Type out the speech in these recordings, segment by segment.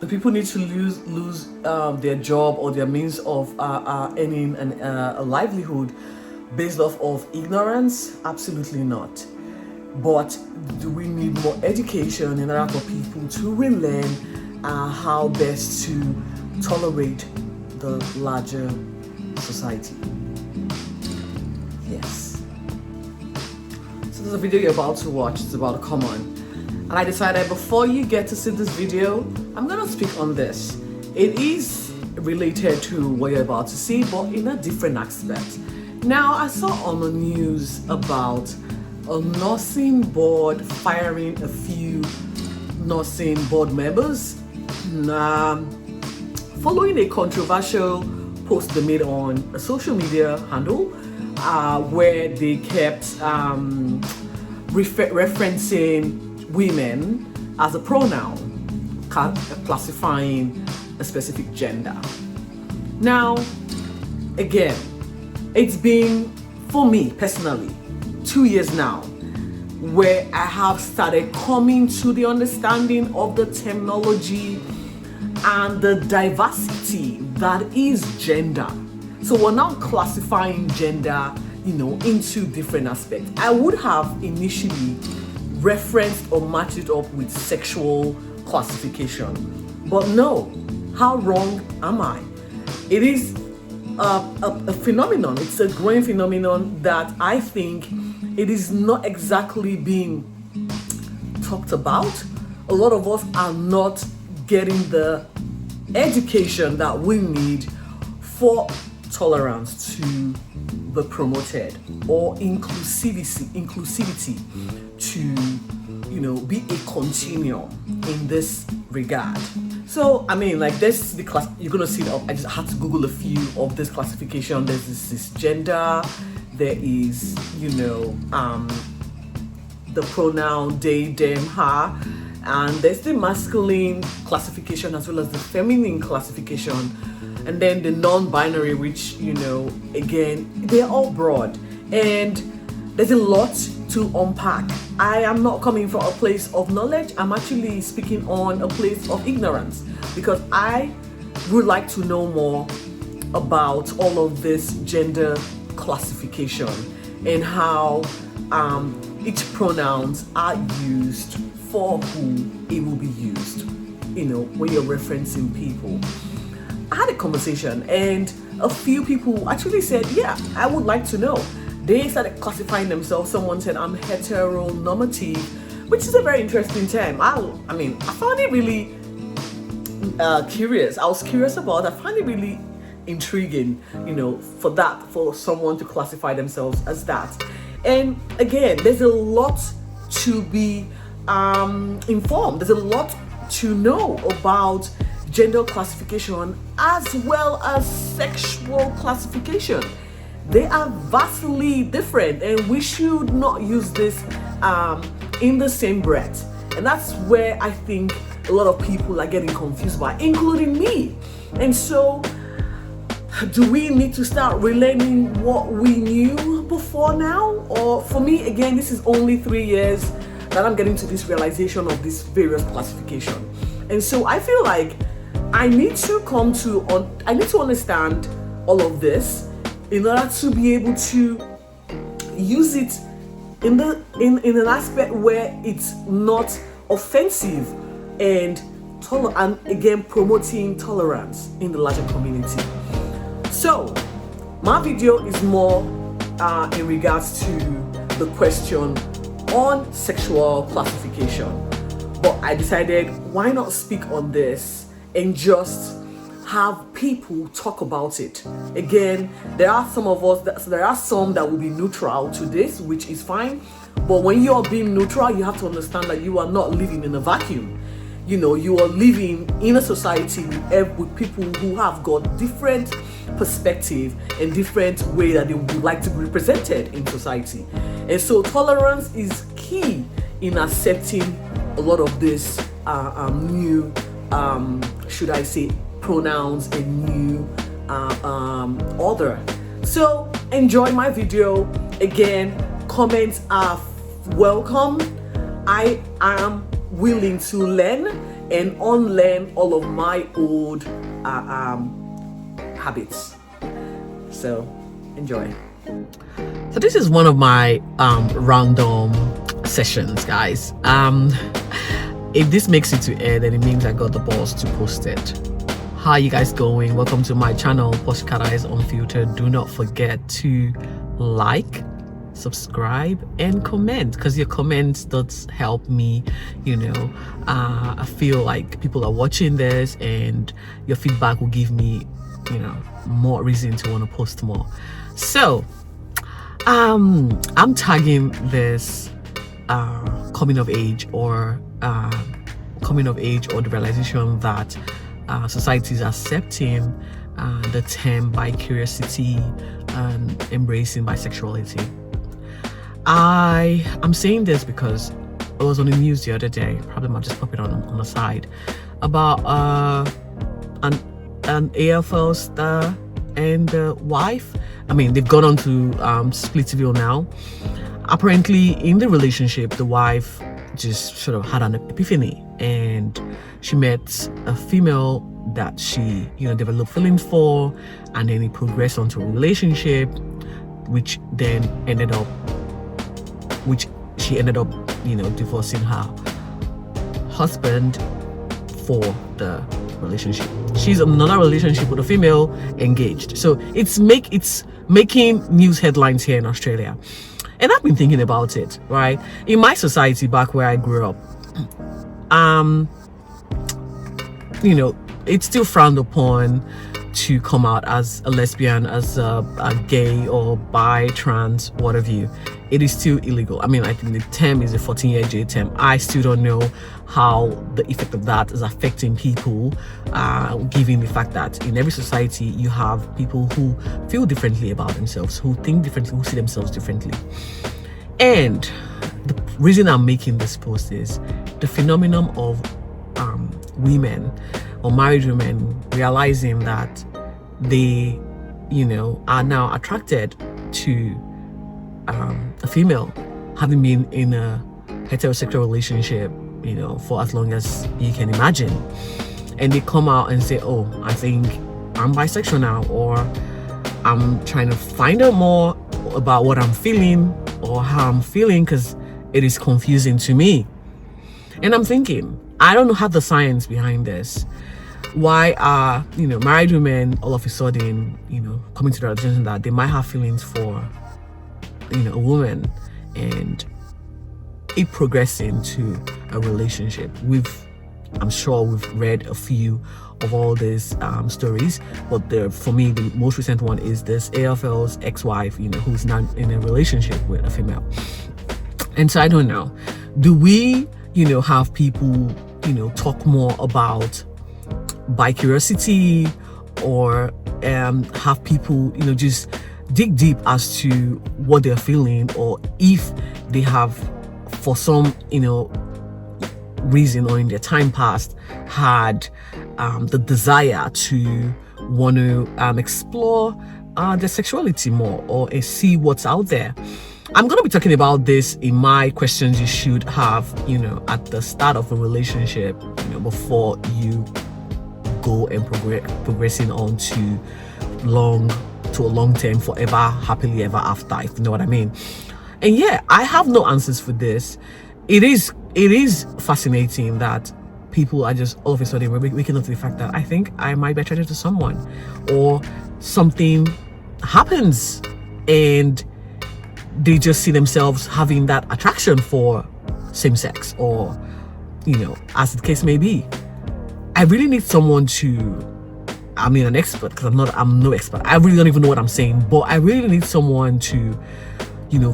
the people need to lose their job or their means of earning a livelihood based off of ignorance? Absolutely not. But do we need more education in order for people to relearn how best to tolerate the larger society? Yes. So there's a video you're about to watch. It's about common. And I decided before you get to see this video, I'm going to speak on this. It is related to what you're about to see, but in a different aspect. Now, I saw on the news about a nursing board firing a few nursing board members following a controversial post they made on a social media handle where they kept referencing women as a pronoun, classifying a specific gender. Now, again, it's been, for me personally, 2 years now where I have started coming to the understanding of the terminology and the diversity that is gender. So we're now classifying gender, into different aspects. I would have initially referenced or matched it up with sexual classification, but no. How wrong am I? It is a phenomenon. It's a growing phenomenon that I think it is not exactly being talked about. A lot of us are not getting the education that we need for tolerance to be promoted, or inclusivity to be a continuum in this regard. So this the class you're gonna see it up. I just had to Google a few of this classification. There's this cisgender, there is the pronoun they, them, her, and there's the masculine classification as well as the feminine classification, and then the non-binary, which again, they're all broad and there's a lot to unpack. I am not coming from a place of knowledge. I'm actually speaking on a place of ignorance, because I would like to know more about all of this gender classification and how each pronouns are used for who it will be used, when you're referencing people. I had a conversation and a few people actually said, yeah, I would like to know. They started classifying themselves. Someone said, I'm heteronormative, which is a very interesting term. I found it really curious. I was curious about it. I find it really intriguing, for someone to classify themselves as that. And again, there's a lot to be informed. There's a lot to know about gender classification as well as sexual classification. They are vastly different, and we should not use this in the same breath. And that's where I think a lot of people are getting confused by, including me. And so, do we need to start relearning what we knew before now? Or for me, again, this is only 3 years that I'm getting to this realization of this various classification. And so I feel like I need to understand all of this in order to be able to use it in an aspect where it's not offensive and again promoting tolerance in the larger community. So my video is more in regards to the question on sexual classification, but I decided, why not speak on this and just have people talk about it. Again, there are some that will be neutral to this, which is fine. But when you are being neutral, you have to understand that you are not living in a vacuum. You are living in a society with people who have got different perspective and different way that they would like to be represented in society. And so tolerance is key in accepting a lot of this new, should I say, pronouns and new order. So enjoy my video. Again, comments are welcome. I am willing to learn and unlearn all of my old habits. So enjoy. So this is one of my random sessions, guys. If this makes it to air, then it means I got the balls to post it. How are you guys going? Welcome to my channel, Poshikara Unfiltered. Do not forget to like, subscribe, and comment, because your comments does help me. I feel like people are watching this, and your feedback will give me more reason to want to post more. So I'm tagging this coming of age or the realization that society is accepting the term bi-curiosity and embracing bisexuality. I'm saying this because I was on the news the other day, probably might just pop it on the side, about an AFL star and the wife. I mean, they've gone on to Splitsville now. Apparently, in the relationship, the wife just sort of had an epiphany, and she met a female that she, developed feelings for, and then it progressed onto a relationship, which she ended up, divorcing her husband for the relationship. She's in another relationship with a female, engaged. So it's making news headlines here in Australia. And I've been thinking about it, right? In my society back where I grew up, it's still frowned upon to come out as a lesbian, as a gay or bi, trans, what have you. It is still illegal. I mean, I think the term is a 14-year jail term. I still don't know how the effect of that is affecting people, given the fact that in every society you have people who feel differently about themselves, who think differently, who see themselves differently. And the reason I'm making this post is the phenomenon of women or married women realizing that they, are now attracted to a female, having been in a heterosexual relationship, for as long as you can imagine. And they come out and say, oh, I think I'm bisexual now, or I'm trying to find out more about what I'm feeling or how I'm feeling, because it is confusing to me. And I'm thinking, I don't have the science behind this. Why are married women all of a sudden coming to the realization that they might have feelings for a woman, and it progressing to a relationship? I'm sure we've read a few of all these stories, but for me the most recent one is this AFL's ex-wife, who's now in a relationship with a female. And so I don't know, do we have people talk more about bi-curiosity, or have people just dig deep as to what they're feeling, or if they have, for some reason or in their time past, had the desire to want to explore their sexuality more, or see what's out there. I'm going to be talking about this in my questions you should have at the start of a relationship, before you go and progressing on to a long term, forever, happily ever after, if you know what I mean. And yeah, I have no answers for this. It is fascinating that people are just all of a sudden waking up to the fact that I think I might be attracted to someone, or something happens and they just see themselves having that attraction for same sex, or as the case may be. I really need someone an expert, because I'm no expert. I really don't even know what I'm saying, but I really need someone to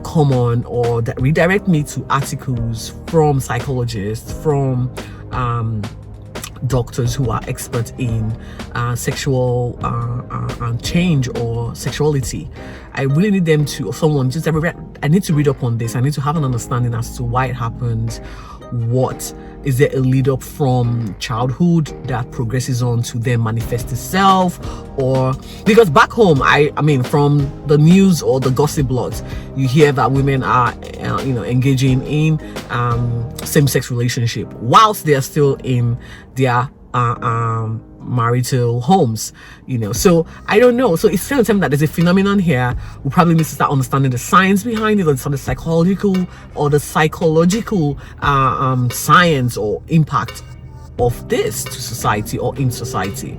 come on, or that redirect me to articles from psychologists, from doctors who are experts in sexual change or sexuality. I really need them to, or someone, I need to read up on this. I need to have an understanding as to why it happens, what is there a lead up from childhood that progresses on to then manifest itself? Or because back home, I mean, from the news or the gossip blogs, you hear that women are engaging in same-sex relationship whilst they are still in their marital homes, so I don't know. So it's kind of time that there's a phenomenon here. We probably need to start understanding the science behind it, or the psychological science or impact of this to society or in society.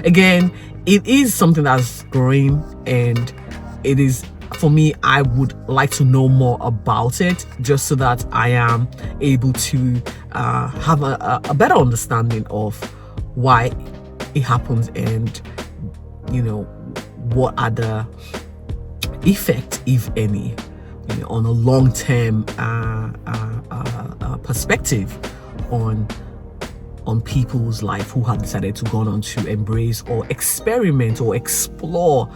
Again, it is something that's growing, and it is, for me, I would like to know more about it, just so that I am able to have a better understanding of why it happens, and what are the effects, if any, on a long-term perspective on people's life who have decided to go on to embrace or experiment or explore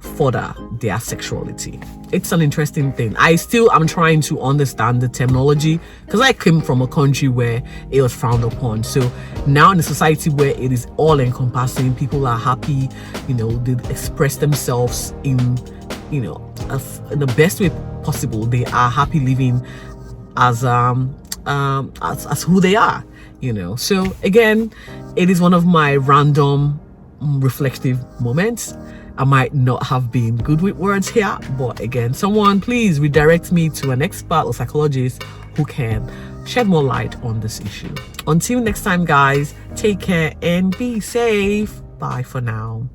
further their sexuality. It's an interesting thing. I'm trying to understand the terminology, because I came from a country where it was frowned upon. So now in a society where it is all encompassing, people are happy, they express themselves in the best way possible. They are happy living as who they are, So again, it is one of my random reflective moments. I might not have been good with words here, but again, someone please redirect me to an expert or psychologist who can shed more light on this issue. Until next time, guys, take care and be safe. Bye for now.